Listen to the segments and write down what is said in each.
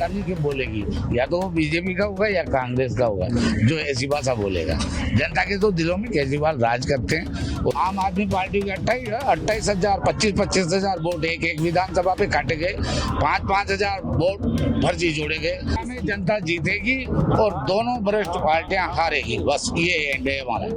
जनता नहीं क्यों बोलेगी, या तो वो बीजेपी का होगा या कांग्रेस का होगा जो ऐसी भाषा बोलेगा। जनता के तो दिलों में केजरीवाल राज करते हैं। आम आदमी पार्टी के 28,000 25,000 वोट एक विधानसभा पे काटे गए, 5,000 वोट फर्जी जोड़े गए। जनता जीतेगी और दोनों वरिष्ठ पार्टियां हारेगी, बस ये एंड है हमारा।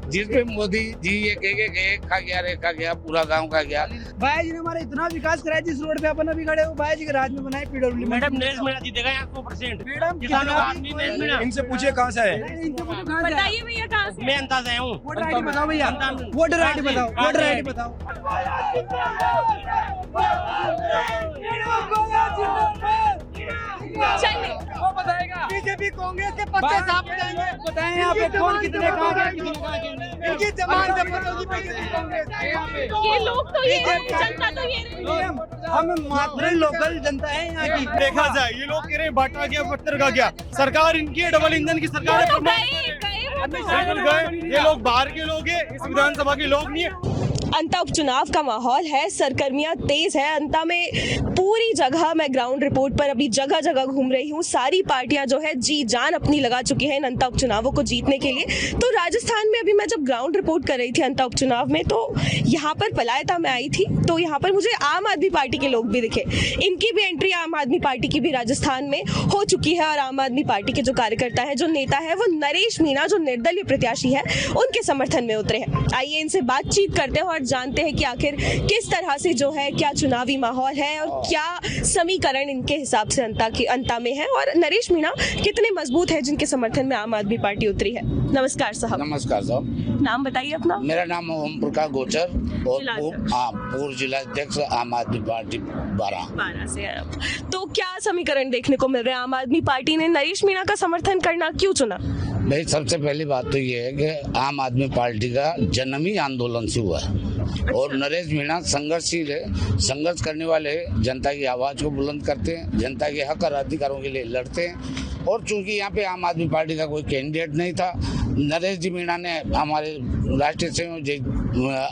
जिसपे मोदी जी ये एक खा गया, रेखा गया, पूरा गांव का गया। भाई जी ने हमारा इतना विकास कराया, जिस रोड पे अपन अभी खड़े हो भाई जी के राज में बनाए पीडब्ल्यू। मैडम नरेश मीणा जीतेगा यहाँ 100%। मैडम किसानों का आदमी नरेश मीणा। इनसे पूछे कहाँ से है। बताइए भैया कहाँ से? मैं अंदाज आया हूँ। वोटर आईडी बताओ भैया, वोटर आईडी बताओ, वोटर आईडी बताओ। चलिए वो बताएगा। बीजेपी कांग्रेस के पक्के साफ बताएं यहाँ पे कौन कितने कहाँ गया, कितने कहाँ गया। इनकी जबान पे बीजेपी कांग्रेस ये लोग तो ये जनता तो ये हम मात्र लोकल जनता है यहाँ की। देखा जाए ये लोग कह रहे हैं बांटा गया पत्थर का गया, सरकार इनकी है, डबल इंजन की सरकार है। ये लोग बाहर के लोग हैं, इस विधानसभा के लोग नहीं है। अंता उपचुनाव का माहौल है, सरगर्मियां तेज है। अंता में पूरी जगह मैं ग्राउंड रिपोर्ट पर अभी जगह जगह घूम रही हूँ। सारी पार्टियां जो है जी जान अपनी लगा चुकी हैं इन अंता उपचुनावों को जीतने के लिए। तो राजस्थान में अभी मैं जब ग्राउंड रिपोर्ट कर रही थी अंता उपचुनाव में, तो यहाँ पर पलायता में आई थी, तो यहाँ पर मुझे आम आदमी पार्टी के लोग भी दिखे। इनकी भी एंट्री आम आदमी पार्टी की भी राजस्थान में हो चुकी है और आम आदमी पार्टी के जो कार्यकर्ता है, जो नेता है, वो नरेश मीणा जो निर्दलीय प्रत्याशी है, उनके समर्थन में उतरे हैं। आइए इनसे बातचीत करते हैं और जानते हैं कि आखिर किस तरह से जो है क्या चुनावी माहौल है और क्या समीकरण इनके हिसाब से अंता में है, और नरेश मीणा कितने मजबूत है जिनके समर्थन में आम आदमी पार्टी उतरी है। नमस्कार साहब। नमस्कार साहब। नाम बताइए अपना। मेरा नाम ओम प्रकाश गोचर और पूर्व जिला अध्यक्ष आम आदमी पार्टी 12 से है आप। तो क्या समीकरण देखने को मिल रहे हैं? आम आदमी पार्टी ने नरेश मीणा का समर्थन करना क्यों चुना? भाई सबसे पहली बात तो ये है कि आम आदमी पार्टी का जन्म ही आंदोलन से हुआ है और नरेश मीणा संघर्षशील है, संघर्ष करने वाले जनता की आवाज को बुलंद करते हैं, जनता के हक और अधिकारों के लिए लड़ते हैं। और चूंकि यहाँ पे आम आदमी पार्टी का कोई कैंडिडेट नहीं था, नरेश जी मीणा ने हमारे राष्ट्रीय संयोजक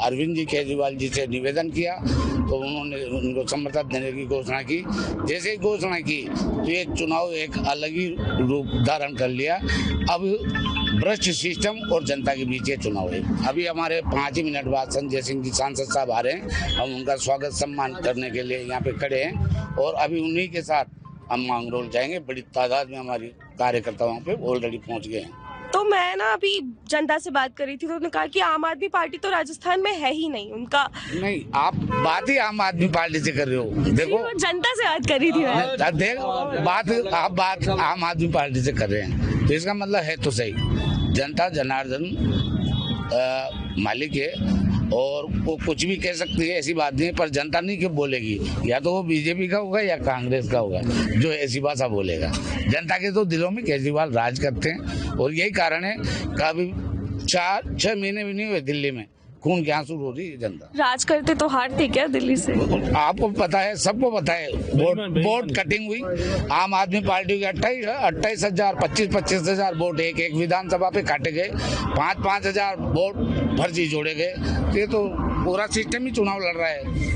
अरविंद जी केजरीवाल जी से निवेदन किया, तो उन्होंने उनको समर्थन देने की घोषणा की। जैसे ही घोषणा की तो ये चुनाव एक अलग ही रूप धारण कर लिया। अब भ्रष्ट सिस्टम और जनता के बीच ये चुनाव है। अभी हमारे 5 ही मिनट बाद संजय सिंह जी सांसद साहब आ रहे हैं, हम उनका स्वागत सम्मान करने के लिए यहाँ पे खड़े हैं और अभी उन्हीं के साथ हम मांगरोल जाएंगे। बड़ी तादाद में हमारी कार्यकर्ता वहाँ पे ऑलरेडी पहुँच गए हैं। तो मैं ना अभी जनता से बात कर रही थी, तो उन्होंने कहा कि आम आदमी पार्टी तो राजस्थान में है ही नहीं उनका। नहीं, आप बात ही आम आदमी पार्टी से कर रहे हो। देखो जनता से बात कर रही थी मैं। देख आप बात आम आदमी पार्टी से कर रहे हैं, तो इसका मतलब है तो सही, जनता जनार्दन मालिक है और वो कुछ भी कह सकती है, ऐसी बात नहीं है। पर जनता नहीं क्यों बोलेगी, या तो वो बीजेपी का होगा या कांग्रेस का होगा जो ऐसी भाषा बोलेगा। जनता के तो दिलों में केजरीवाल राज करते हैं और यही कारण है कि अभी 4-6 महीने भी नहीं हुए दिल्ली में खून की आंसू रो रही है जनता। राज करते तो हारते क्या दिल्ली से? आपको पता है, सबको पता है, वोट कटिंग हुई। आम आदमी पार्टी के 28,000 25,000 वोट एक विधानसभा पे काटे गए, 5,000 वोट फर्जी जोड़े गए। ये तो पूरा सिस्टम ही चुनाव लड़ रहा है।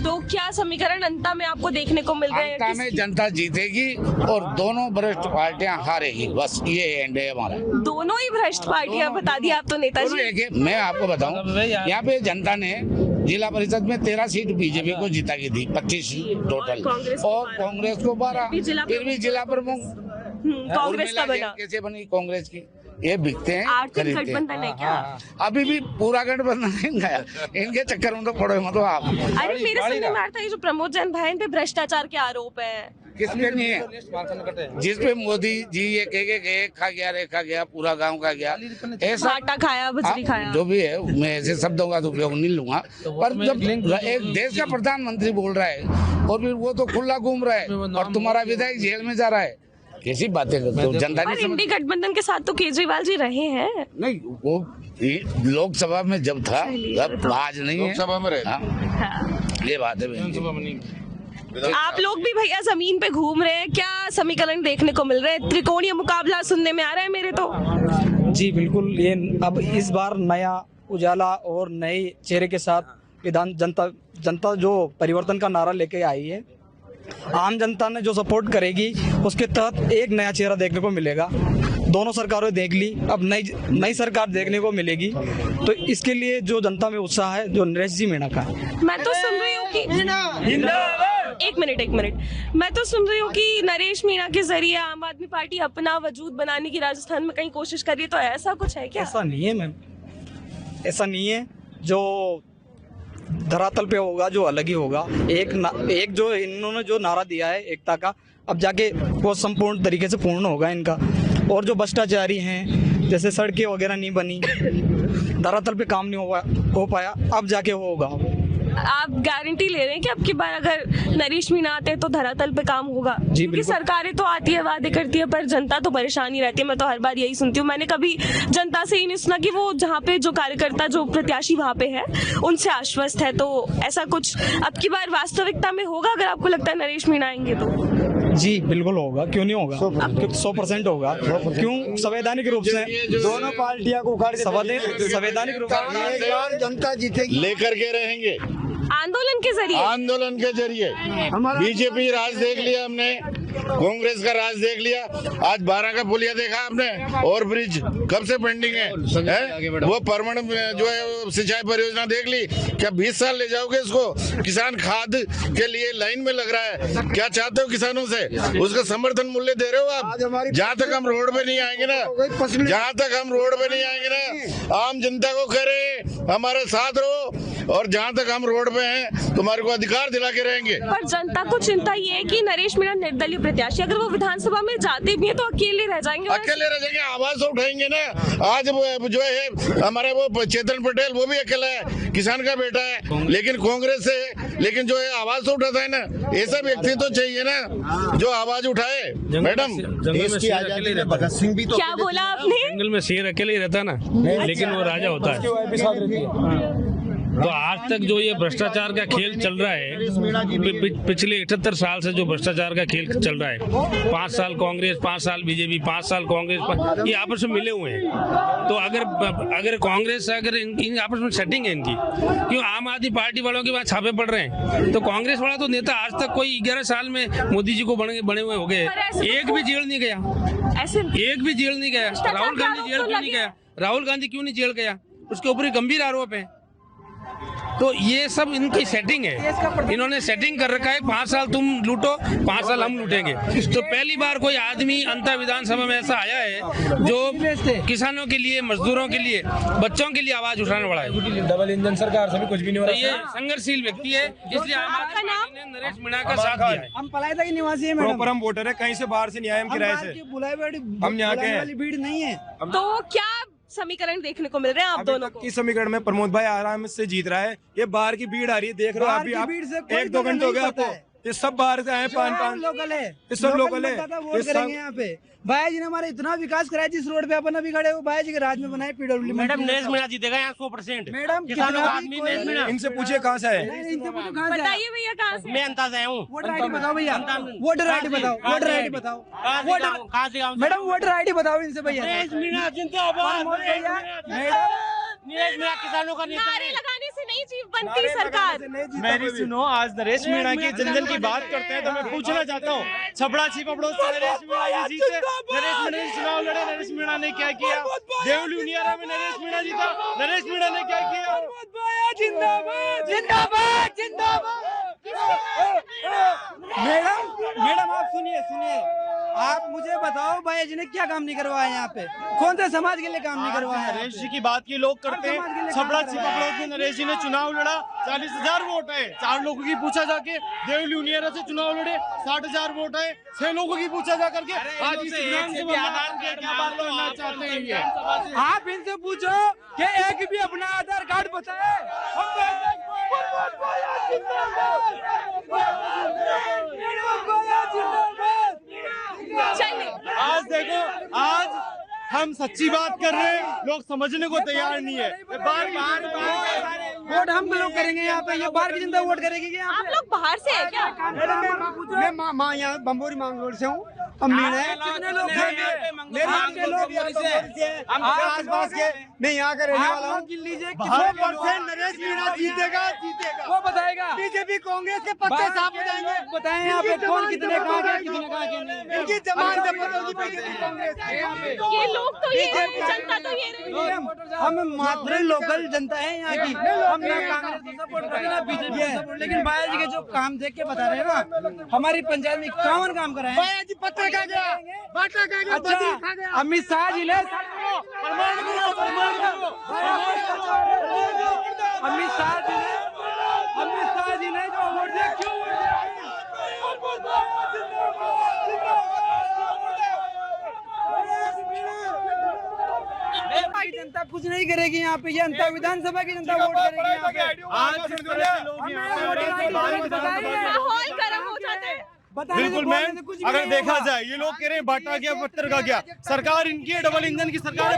तो क्या समीकरण अंता में आपको देखने को मिल रहे हैं? अंता में जनता जीतेगी और दोनों वरिष्ठ पार्टियां हारेगी, बस ये एंड है हमारा। दोनों ही भ्रष्ट पार्टियां बता दी आप तो नेताजी। मैं आपको बताऊं, यहाँ पे जनता ने जिला परिषद में 13 सीट बीजेपी को जीता की थी, 25 टोटल, और कांग्रेस को 12। फिर भी जिला प्रमुख कांग्रेस का बना। कैसे बनी कांग्रेस की? ये बिकते हैं, आर्थिक गठबंधन है क्या? अभी भी पूरा गठबंधन नहीं गया, इनके चक्कर में तो पड़े मत आप। अरे मेरे सुनने में आता है जो प्रमोद जैन भाई पे भ्रष्टाचार के आरोप है। किस पे नहीं है? जिस पे मोदी जी ये एक खा गया, रेखा गया, पूरा गांव का गया, ऐसा आटा खाया, बजरी खाया, जो भी है, मैं ऐसे शब्दों का उपयोग नहीं लूंगा। पर जब एक देश का प्रधानमंत्री बोल रहा है और फिर वो तो खुला घूम रहा है और तुम्हारा विधायक जेल में जा रहा है, कैसी बातें करते हो? जनता नहीं। इंडी गठबंधन के साथ तो केजरीवाल जी रहे हैं। नहीं, वो लोकसभा में जब था, अब आज नहीं है लोकसभा में रहे। ये बात है। आप लोग भी भैया जमीन पे घूम रहे हैं, क्या समीकरण देखने को मिल रहे हैं? त्रिकोणीय मुकाबला सुनने में आ रहा है मेरे तो। जी बिल्कुल, ये अब इस बार नया उजाला और नए चेहरे के साथ जनता जो परिवर्तन का नारा लेके आई है, आम जनता ने जो सपोर्ट करेगी उसके तहत एक नया चेहरा देखने को मिलेगा। दोनों सरकारों देख ली, अब नई सरकार देखने को मिलेगी, तो इसके लिए जो जनता में उत्साह है जो नरेश जी मीणा का है। मैं तो सुन रही हूँ कि एक मिनट मैं तो सुन रही हूँ कि नरेश मीणा के जरिए आम आदमी पार्टी अपना वजूद बनाने की राजस्थान में कहीं कोशिश कर रही है, तो ऐसा कुछ है क्या? ऐसा नहीं है मैम, ऐसा नहीं है। जो धरातल पे होगा जो अलग ही होगा। एक जो इन्होंने जो नारा दिया है एकता का, अब जाके वो संपूर्ण तरीके से पूर्ण होगा इनका। और जो भ्रष्टाचारी हैं, जैसे सड़कें वगैरह नहीं बनी, धरातल पे काम नहीं हो पाया, अब जाके होगा। आप गारंटी ले रहे हैं कि अब की बार अगर नरेश मीणा आते हैं तो धरातल पे काम होगा? जी क्योंकि बिल्कुल। सरकारें तो आती है, वादे करती है, पर जनता तो परेशान ही रहती है। मैं तो हर बार यही सुनती हूँ, मैंने कभी जनता से ही नहीं सुना कि वो जहाँ पे जो कार्यकर्ता जो प्रत्याशी वहाँ पे है उनसे आश्वस्त है। तो ऐसा कुछ अब की बार वास्तविकता में होगा अगर आपको लगता है नरेश मीणा आएंगे तो? जी बिल्कुल होगा, क्यों नहीं होगा, 100% होगा। क्यों? संवैधानिक रूप से दोनों पार्टियां को उखाड़ संवैधानिक रूप से जनता जीतेगी, लेकर के रहेंगे आंदोलन के जरिए बीजेपी राज देख लिया हमने, कांग्रेस का राज देख लिया, आज 12 का पुलिया देखा आपने, और ब्रिज कब से पेंडिंग है? वो परमण जो है सिंचाई परियोजना देख ली, क्या 20 साल ले जाओगे इसको? किसान खाद के लिए लाइन में लग रहा है, क्या चाहते हो किसानों से? उसका समर्थन मूल्य दे रहे हो आप? जहाँ तक हम रोड पे नहीं आएंगे ना, आम जनता को कह रहे हमारे साथ रहो, और जहाँ तक हम रोड पे हैं तुम्हारे को अधिकार दिला के रहेंगे। पर जनता को चिंता ये है कि नरेश मीणा निर्दलीय प्रत्याशी, अगर वो विधानसभा में जाते भी हैं तो अकेले रह जाएंगे। आवाज तो उठाएंगे ना। आज जो है हमारे वो चेतन पटेल, वो भी अकेला है, किसान का बेटा है, लेकिन कांग्रेस से, लेकिन जो है आवाज तो उठाता है ना। ऐसा व्यक्ति तो चाहिए ना जो आवाज उठाए। मैडम, देश की आजादी में भगत सिंह भी तो क्या बोला आपने? जंगल में शेर अकेले ही रहता ना, लेकिन वो राजा होता है। तो आज तक जो ये भ्रष्टाचार का खेल चल रहा है, पिछले 78 साल से जो भ्रष्टाचार का खेल चल रहा है, 5 साल कांग्रेस, 5 साल बीजेपी, 5 साल कांग्रेस, ये आपस में मिले हुए हैं। तो अगर कांग्रेस, अगर इन आपस में सेटिंग है इनकी, क्यों आम आदमी पार्टी वालों के वहाँ छापे पड़ रहे हैं? तो कांग्रेस वाला तो नेता आज तक कोई 11 साल में मोदी जी को बने हुए हो गए, एक भी जेल नहीं गया, ऐसे एक भी जेल नहीं गया। राहुल गांधी जेल क्यों नहीं गया? राहुल गांधी क्यों नहीं जेल गया? उसके ऊपर गंभीर आरोप है। तो ये सब इनकी सेटिंग है, इन्होंने सेटिंग कर रखा है। 5 साल तुम लूटो, 5 साल हम लूटेंगे। तो पहली बार कोई आदमी अंतर विधानसभा में ऐसा आया है जो किसानों के लिए, मजदूरों के लिए, बच्चों के लिए आवाज उठाने वाला है। डबल इंजन सरकार से भी कुछ भी नहीं हो तो ये संघर्षशील व्यक्ति है, इसलिए आम आदमी पार्टी ने नरेश मीणा का साथ दिया है। हम पलायदा के निवासी हैं प्रॉपर हम वोटर है, कहीं से बाहर से नहीं आए, हम किराए से, हम यहाँ के हैं। भीड़ नहीं है। तो क्या समीकरण देखने को मिल रहे हैं आप दोनों को? इस समीकरण में प्रमोद भाई आराम से जीत रहा है। ये बाहर की भीड़ आ रही है, देख रहे हो अभी आप, 1-2 घंटे हो गए आपको। ये सब बाहर से आए, 5 लोकल है, ये सब लोकल है। वोट करेंगे यहाँ पे। भाई जी ने हमारा इतना विकास कराया, जिस रोड पे अपन अभी खड़े हो, भाई जी के राज में बनाए पीडब्ल्यू। मैडम, नरेश मीणा जीतेगा यहाँ 100%। मैडम, किसानों का आदमी नरेश मीणा। इनसे पूछिए कहाँ से है। इनसे पूछो कहाँ से आए? बताइए भैया कहाँ से? मैं अंदाज आया हूँ। वोटर आईडी बताओ भैया, वोटर आईडी बताओ, वोटर आईडी बताओ, कहाँ से गाँव? मैडम वोटर आईडी बताओ इनसे भैया। नरेश मीणा जिंदाबाद। नरेश मीणा किसानों का नेता नारे है। लगाने से नहीं जीत बनती सरकार। मेरी सुनो, आज नरेश मीणा की जन की बात करते हैं तो मैं पूछना चाहता हूँ, छपड़ा छिपड़ों से नरेश मीणा ये जीते, नरेश मीणा ने चुनाव लड़े, नरेश मीणा ने क्या किया? देवली उनियारा में नरेश मीणा जीता, नरेश मीणा ने क्या किया? जिंदाबाद, जिंदाबाद, जिंदाबाद। मैडम आप सुनिए, आप मुझे बताओ भाई जी ने क्या काम नहीं करवाया यहाँ पे? कौन से समाज के लिए काम नहीं करवाया? नरेश जी की बात की लोग करते हैं। छपड़ा छिपड़ों में नरेश जी ने चुनाव लड़ा, 40,000 वोट है। 4 लोगों की पूछा जाके, देवली उनियारा से चुनाव लड़े, 60,000 वोट है। 6 लोगों की पूछा जा करके आज इस विधानसभा में क्या बात करना चाहते हैं ये? आप इनसे पूछो कि एक भी अपना आधार कार्ड बताए। चलिए, आज देखो, आज हम सच्ची बात कर रहे हैं, लोग समझने को तैयार नहीं है। बार बार वोट हम लोग करेंगे यहाँ पे, ये बाहर की जनता वोट करेगी क्या यहाँ आप लोग बाहर से है क्या? मैं माँ यहाँ बम्बोरी मांगरोल से हूँ। अम्मी है कितने लोग मेरे आपके लोग आस पास के, मैं यहाँ का रहने वाला हूँ। 100% नरेश मीणा जीतेगा जीतेगा, वो बताएगा। बीजेपी कांग्रेस के पत्ते साफ हो जाएंगे। बताएं यहाँ पे कौन कितने कहाँ के, कितने कहाँ के नहीं। इनकी जमानत जब्त होगी बीजेपी कांग्रेस। ये लोग तो ये जनता तो ये रही है। हम मात्र लोकल जनता है यहाँ की, हम ना कांग्रेस को सपोर्ट करते ना बीजेपी को सपोर्ट। लेकिन बाया जी के जो काम देख के बता रहे हैं ना, हमारी पंचायत में 51 काम कराए। बाया जी पत्थर खा गया, बाटा खा गया, बदी खा गया। अमित शाह जी ने अमित शाह जी ने जो वोट दिया, क्यों वोट दिया? जनता कुछ नहीं करेगी यहाँ पे, ये जनता विधानसभा की जनता वोट करेगी यहाँ पे। माहौल गर्म हो जाता है। बिल्कुल मैम, अगर देखा जाए ये लोग कह रहे हैं बाटा गया पत्थर का गया, सरकार इनकी है, डबल इंजन की सरकार है।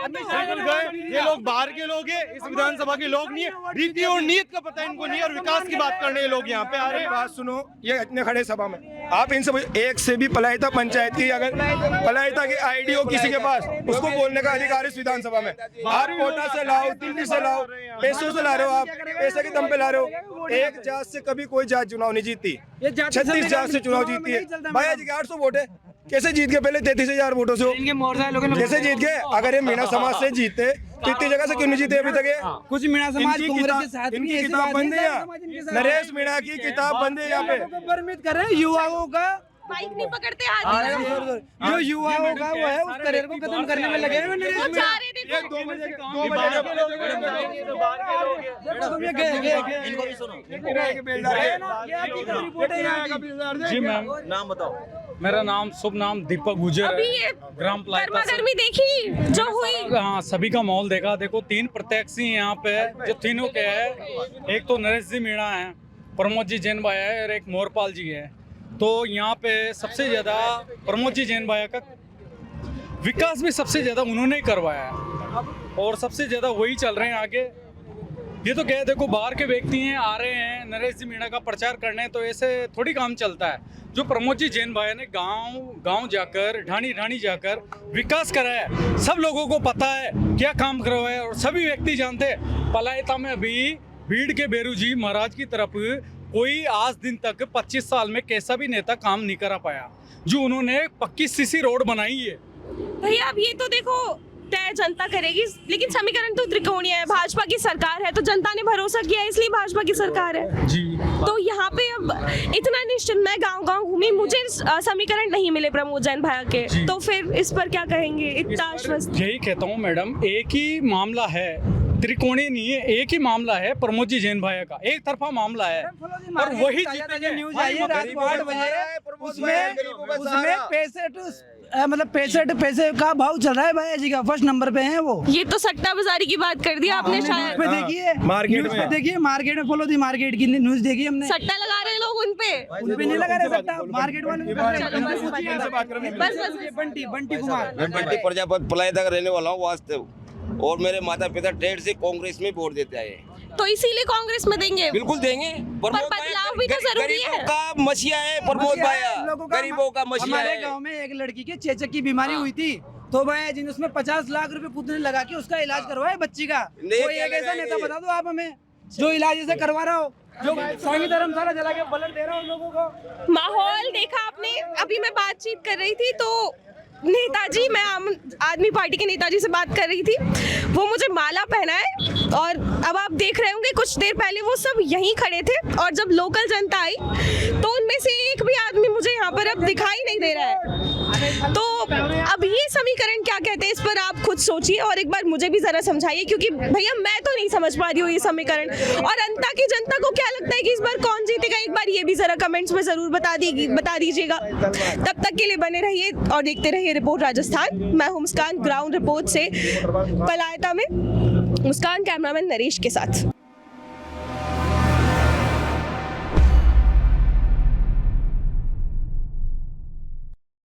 बिल्कुल गए, ये लोग बाहर के लोग हैं, इस विधानसभा के लोग नहीं है। रीति और नीति का पता इनको नहीं है, और विकास की बात करने ये लोग यहाँ पे आ रहे हैं। बात सुनो, ये इतने खड़े सभा में आप इनसे एक से भी पलायता पंचायत की, अगर पलायता की आईडी हो किसी के पास, उसको बोलने का अधिकार इस विधानसभा में। आप कोटा से लाओ, दिल्ली से लाओ, पैसों से ला रहे हो, आप पैसे के दम पे ला रहे हो। एक जात से कभी कोई जात चुनाव नहीं जीतती, 36 जात से चुनाव जीती है। भाई जी के 800 वोट है, कैसे जीत गए? पहले 33,000 वोटों से कैसे जीत गए? अगर ये मीणा समाज से जीते तो इतनी जगह से क्यों नहीं जीते अभी तक? ये कुछ मीणा समाज इनकी किताब बंद है, नरेश मीणा की किताब बंद है यहाँ पे। परमिट कर रहे हैं युवाओं का, माइक नहीं पकड़ते हाथ। जो युवाओं का वो है, उस करियर को खत्म करने में लगे हुए वो चाह रहे थे तो- 2 बजे जी मैम, नाम बताओ। मेरा नाम शुभ नाम दीपक गुजर अभी है, ये ग्राम गर्मा गर्मी देखी जो हुई। हाँ, सभी का माहौल देखा। देखो 3 प्रत्याशी यहाँ पे, जो तीनों के है, एक तो नरेश जी मीणा है, प्रमोद जी जैन भाई है, और एक मोरपाल जी है। तो यहाँ पे सबसे ज्यादा प्रमोद जी जैन भाई का विकास भी सबसे ज्यादा उन्होंने ही करवाया है, और सबसे ज्यादा वही चल रहे हैं आगे। ये तो क्या है, देखो बाहर के व्यक्ति हैं, आ रहे हैं नरेश जी मीणा का प्रचार करने, तो ऐसे थोड़ी काम चलता है। जो प्रमोद जी जैन भाई ने गांव जाकर, ढाणी जाकर विकास कराया है, सब लोगों को पता है क्या काम करवाया है, और सभी व्यक्ति जानते हैं। पलायता में अभी भीड़ के बेरू जी महाराज की तरफ कोई आज दिन तक 25 साल में कैसा भी नेता काम नहीं करा पाया, जो उन्होंने पक्की सीसी रोड बनाई है। भैया अब ये तो देखो तय जनता करेगी, लेकिन समीकरण तो त्रिकोणीय है। भाजपा की सरकार है तो जनता ने भरोसा किया, इसलिए भाजपा की सरकार है जी। तो यहाँ पे अब इतना निश्चित, मैं गांव घूमी, मुझे समीकरण नहीं मिले प्रमोद जैन भाई के, तो फिर इस पर क्या कहेंगे? इतना आश्वस्त। यही कहता हूँ मैडम, एक ही मामला है, त्रिकोणीय नहीं है, एक ही मामला है प्रमोद जी जैन भाई का, एक तरफा मामला है, और वही न्यूज आई है रात को 8 बजे, उसमें 65 पैसे का भाव चल रहा है। भाई जी का फर्स्ट नंबर पे है वो। ये तो सट्टा बाजारी की बात कर दी आपने शायद। पे देखिए मार्केट में, देखिए मार्केट में, फॉलो दी मार्केट की न्यूज देखी हमने। सट्टा लगा रहे लोग उन पे नहीं लगा रहे सट्टा, मार्केट वाले। बंटी कुमार, मैं बंटी प्रजापति पलायता का रहने वाला हूँ वास्तव, और मेरे माता पिता 1.5 से कांग्रेस में वोट देते आए, तो इसीलिए कांग्रेस में देंगे। बिल्कुल देंगे। पर बदलाव भी तो जरूरी है। गरीबों का मसीहा है प्रमोद भाई, गरीबों का मसीहा है। हमारे गांव में एक लड़की के चेचक की बीमारी हुई थी, तो भाई जिन उसमें 50 लाख रुपए खुद ने लगा के उसका इलाज करवाया बच्ची का। कोई एक ऐसा नेता बता दो आप हमें जो इलाज ऐसे करवा रहा हो, जो सांगी धर्मशाला जला के ब्लड दे रहा हो लोगों को। माहौल देखा आपने। अभी मैं बातचीत कर रही थी तो नेताजी, मैं आम आदमी पार्टी के नेताजी से बात कर रही थी, वो मुझे माला पहनाए, और अब आप देख रहे होंगे कुछ देर पहले वो सब यहीं खड़े थे, और जब लोकल जनता आई तो उनमें से एक भी आदमी मुझे यहाँ पर अब दिखाई नहीं दे रहा है। तो अब ये समीकरण क्या कहते हैं, इस पर आप खुद सोचिए और एक बार मुझे भी जरा समझाइए, क्योंकि भैया मैं तो नहीं समझ पा रही हूँ ये समीकरण। और अंता की जनता को क्या लगता है कि इस बार कौन जीतेगा, एक बार ये भी जरा कमेंट्स में जरूर बता दीजिएगा। तब तक के लिए बने रहिए और देखते रहिए रिपोर्ट राजस्थान। मैं हूं मुस्कान, ग्राउंड रिपोर्ट से पलायता में मुस्कान, कैमरामैन नरेश के साथ।